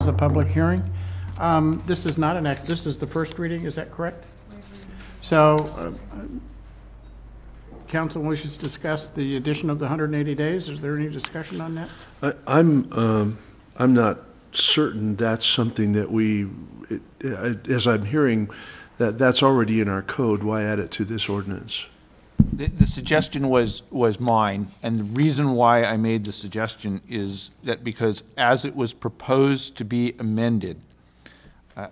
a public hearing. This is not this is the first reading, is that correct? So, council wishes to discuss the addition of the 180 days. Is there any discussion on that? I'm not certain that's something that as I'm hearing, that's already in our code. Why add it to this ordinance? The suggestion was mine, and the reason why I made the suggestion is that because as it was proposed to be amended,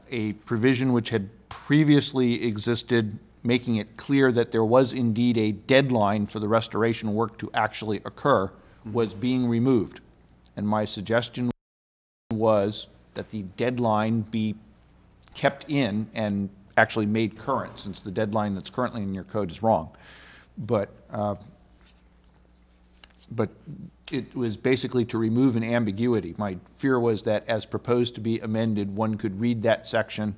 a provision which had previously existed, making it clear that there was indeed a deadline for the restoration work to actually occur, was being removed. And my suggestion was that the deadline be kept in and actually made current, since the deadline that's currently in your code is wrong. But it was basically to remove an ambiguity. My fear was that as proposed to be amended, one could read that section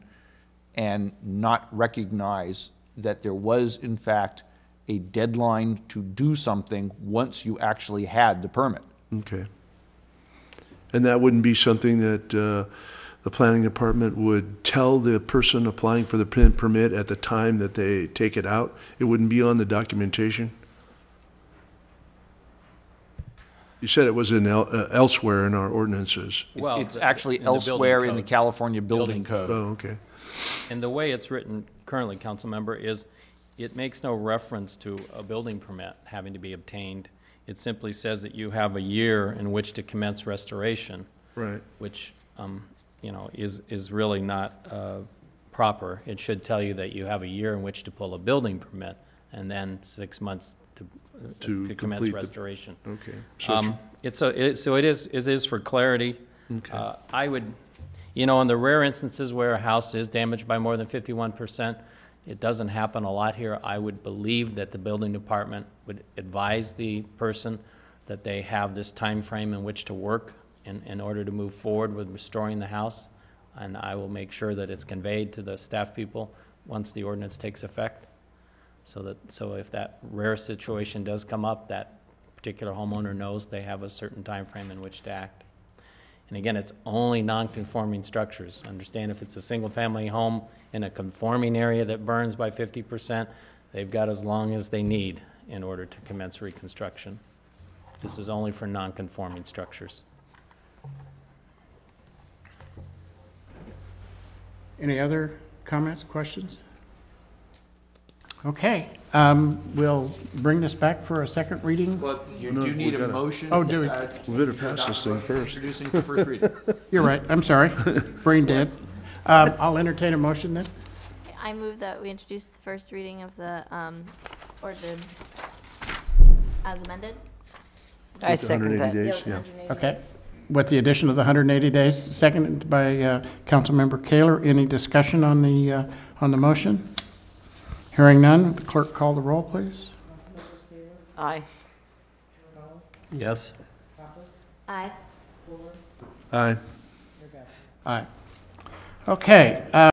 and not recognize that there was, in fact, a deadline to do something once you actually had the permit. Okay. And that wouldn't be something that the planning department would tell the person applying for the permit at the time that they take it out? It wouldn't be on the documentation? You said it was in elsewhere in our ordinances. Well, it's actually elsewhere in the California Building Code. Oh, okay. And the way it's written currently, council member, is it makes no reference to a building permit having to be obtained. It simply says that you have a year in which to commence restoration. Right. Which, you know, is really not proper. It should tell you that you have a year in which to pull a building permit, and then 6 months to commence restoration. Okay. So it is for clarity. Okay. I would, you know, in the rare instances where a house is damaged by more than 51%, it doesn't happen a lot here. I would believe that the building department would advise the person that they have this time frame in which to work in order to move forward with restoring the house, and I will make sure that it's conveyed to the staff people once the ordinance takes effect, so if that rare situation does come up, that particular homeowner knows they have a certain time frame in which to act. And again, it's only non-conforming structures. Understand, if it's a single-family home in a conforming area that burns by 50%, they've got as long as they need in order to commence reconstruction. This is only for non-conforming structures. Any other comments, questions? Okay, we'll bring this back for a second reading. Well, you do need a motion. Oh, do we? We better pass this thing first. Introducing the first reading. You're right, I'm sorry, brain dead. I'll entertain a motion then. I move that we introduce the first reading of the ordinance as amended. I second that. Days, yeah. Okay, with the addition of the 180 days, seconded by Councilmember Kaler. Any discussion on the motion? Hearing none, the clerk call the roll, please. Aye. Yes. Aye. Aye. Aye. Okay.